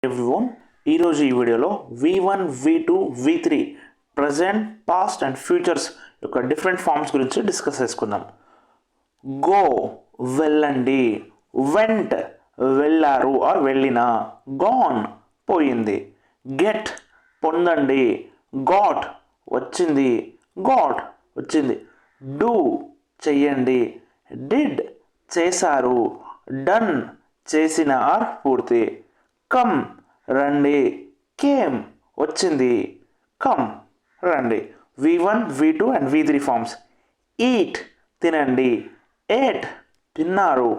Everyone, ఈరోజు ఈ వీడియోలో V1, V2, V3 present, past and futures యొక్క డిఫరెంట్ ఫార్మ్స్ గురించి డిస్కస్ చేసుకుందాం. గో వెళ్ళండి, వెంట్ వెళ్ళారు ఆర్ వెళ్ళిన, గాన్ పోయింది, గెట్ పొందండి, గాట్ వచ్చింది, గాట్ వచ్చింది, డూ చెయ్యండి, డిడ్ చేశారు, డన్ చేసిన ఆర్ పూర్తి, కమ్ రండి, కేమ్ వచ్చింది, కమ్ రండి. V1, V2 and V3 forms. Eat తినండి, ఏట్ తిన్నారు,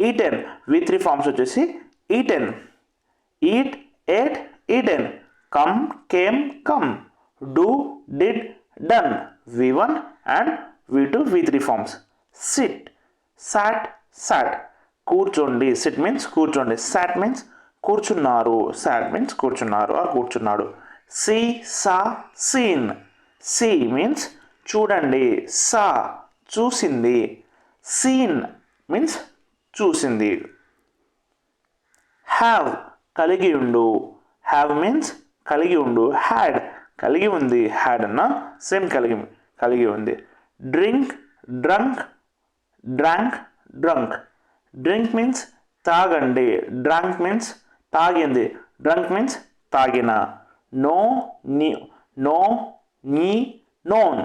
ఈటెన్. V3 ఫార్మ్స్ వచ్చేసి eaten, eat, ate, eaten, come, came, come, do, did, done. V1 and V2, V3 forms. SIT, సాట్, సాట్. కూర్చోండి, SIT means కూర్చోండి, సాట్ means కూర్చున్నారు, సాట్ means కూర్చున్నారు are కూర్చున్నాడు. See, సా, scene. See means చూడండి, సా చూసింది, సీన్ మీన్స్ చూసింది. హ్యావ్ కలిగి ఉండు, హ్యావ్ మీన్స్ కలిగి ఉండు, హ్యాడ్ కలిగి ఉంది, హ్యాడ్ అన్న సేమ్ కలిగి ఉంది. Drink, drunk, drank, drunk. Drink means తాగండి, డ్రంక్ మీన్స్ తాగింది, డ్రంక్ మీన్స్ తాగిన. Know, knew, know, knew, known.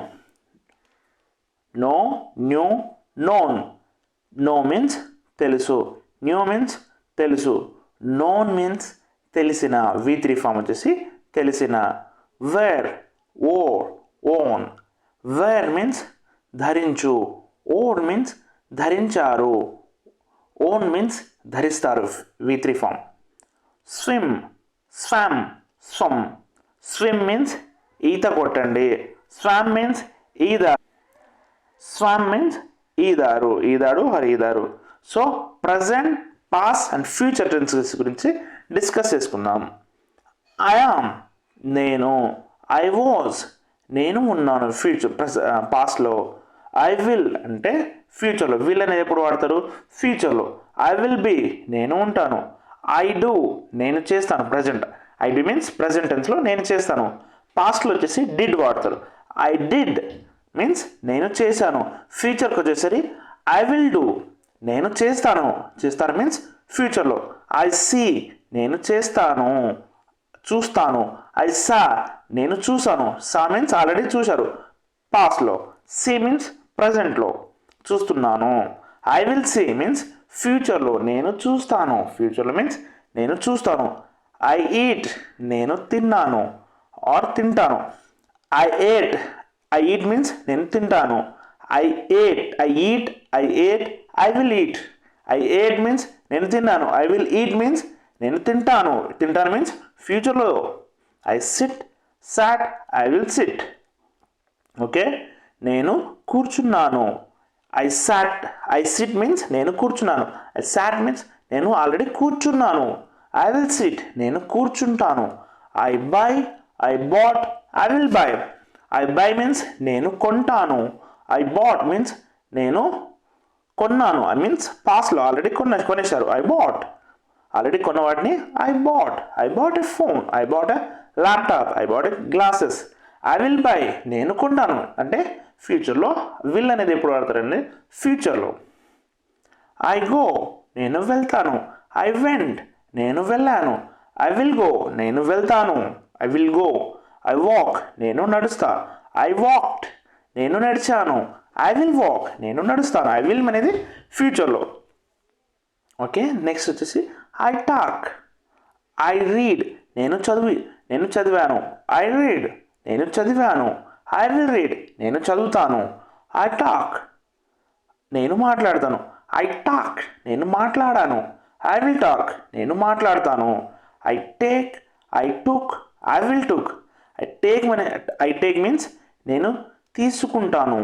Know, knew, known. Know means తెలుసు, న్యూ మీన్స్ తెలుసు, నోన్ మీన్స్ తెలిసిన. V3 ఫామ్ వచ్చేసి తెలిసిన. Wear, wore, worn. Wear means ధరించు, wore means ధరించారు, ఓన్ మీన్స్ ధరిస్తారు. V3 form. Swim, swam, swum. Swim means ఈత కొట్టండి, స్వామ్ మీన్స్ ఈదారు, స్వామ్ మీన్స్ ఈదారు, ఈదాడు ఆర్ ఈదారు. So present, past and future tenses గురించి డిస్కస్ చేసుకుందాం. ఐ యామ్ నేను, ఐ వాజ్ నేను ఉన్నాను ఫ్యూచర్ పాస్ట్లో. ఐ విల్ అంటే ఫ్యూచర్లో, విల్ అనేది ఎప్పుడు వాడతారు? ఫ్యూచర్లో. ఐ విల్ బీ నేను ఉంటాను. ఐ డూ నేను చేస్తాను, present. I do means present టెన్స్లో నేను చేస్తాను. పాస్ట్లో వచ్చేసి డిడ్ వాడతారు. ఐ డిడ్ మీన్స్ నేను చేశాను. ఫ్యూచర్కి వచ్చేసరి ఐ విల్ డూ నేను చేస్తాను, చేస్తాను మీన్స్ ఫ్యూచర్లో. ఐ సీ నేను చేస్తాను, చూస్తాను. ఐ సా నేను చూశాను, సా మీన్స్ ఆల్రెడీ చూశారు పాస్ట్లో. సీ మీన్స్ ప్రజెంట్లో చూస్తున్నాను. ఐ విల్ సీ మీన్స్ ఫ్యూచర్లో నేను చూస్తాను, ఫ్యూచర్లో మీన్స్ నేను చూస్తాను. ఐ ఈట్ నేను తిన్నాను ఆర్ తింటాను. I ate, I eat means నేను తింటాను. I ate, I eat, I ate, I will eat. I ate means నేను తిన్నాను, ఐ విల్ ఈట్ మీన్స్ నేను తింటాను, తింటాను మీన్స్ ఫ్యూచర్లో. I sit, sat, I will sit. Okay, నేను కూర్చున్నాను. I sat, I sit means నేను కూర్చున్నాను. ఐ సాట్ మీన్స్ నేను ఆల్రెడీ కూర్చున్నాను. ఐ విల్ సిట్ నేను కూర్చుంటాను. I buy, I bought, I will buy. I buy means నేను కొంటాను. ఐ బాట్ మీన్స్ నేను కొన్నాను, ఐ మీన్స్ పాస్ట్లో ఆల్రెడీ కొనేశారు. ఐ బాట్ ఆల్రెడీ కొన్న వాటిని I bought a phone, I bought a laptop, I bought a glasses. I will by నేను కొంటాను అంటే ఫ్యూచర్లో. విల్ అనేది ఎప్పుడు వాడతారండి? ఫ్యూచర్లో. ఐ గో నేను వెళ్తాను. ఐ వెంట్ నేను వెళ్ళాను. ఐ విల్ గో నేను వెళ్తాను, I will go. I walk నేను నడుస్తా. ఐ వాక్డ్ నేను నడిచాను. ఐ విల్ వాక్ నేను నడుస్తాను. ఐ విల్ అనేది ఫ్యూచర్లో. ఓకే, నెక్స్ట్ వచ్చేసి ఐ టాక్. ఐ రీడ్ నేను చదివాను. ఐ రీడ్ నేను చదివాను. ఐ విల్ రీడ్ నేను చదువుతాను. ఐ టాక్ నేను మాట్లాడతాను. ఐ టాక్ నేను మాట్లాడాను. ఐ విల్ టాక్ నేను మాట్లాడతాను. I take, I took, I will took. I take means నేను తీసుకుంటాను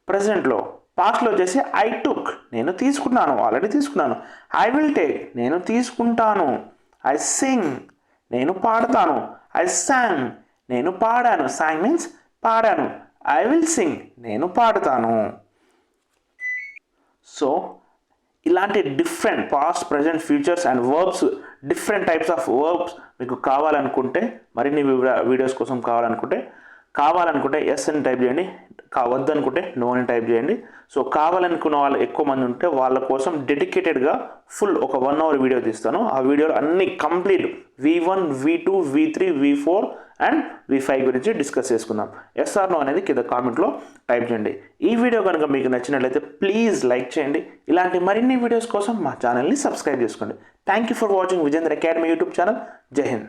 ప్రజెంట్లో. పాస్ట్లో వచ్చేసి ఐ టుక్ నేను తీసుకున్నాను, ఆల్రెడీ తీసుకున్నాను. ఐ విల్ టేక్ నేను తీసుకుంటాను. ఐ సింగ్ నేను పాడతాను. ఐ సాంగ్ నేను పాడాను, సాంగ్ మీన్స్ పాడాను. ఐ విల్ సింగ్ నేను పాడతాను. సో ఇలాంటి different past, present, futures and verbs different types of verbs మీకు కావాలనుకుంటే, మరిన్ని వీడియోస్ కోసం కావాలనుకుంటే ఎస్ అని టైప్ చేయండి, వద్దనుకుంటే నో అని టైప్ చేయండి. సో కావాలనుకున్న వాళ్ళు ఎక్కువ మంది ఉంటే వాళ్ళ కోసం డెడికేటెడ్గా ఫుల్ ఒక 1 hour వీడియో తీస్తాను. ఆ వీడియోలో అన్ని complete V1, V2, V3, V4 and V5 గురించి డిస్కస్ చేసుకుందాం. ఎస్ ఆర్ నో అనేది కింద కామెంట్లో టైప్ చేయండి. ఈ వీడియో కనుక మీకు నచ్చినట్లయితే ప్లీజ్ లైక్ చేయండి. ఇలాంటి మరిన్ని వీడియోస్ కోసం మా ఛానల్ని సబ్స్క్రైబ్ చేసుకోండి. Thank you for watching Vijendra academy YouTube channel. జై హింద్.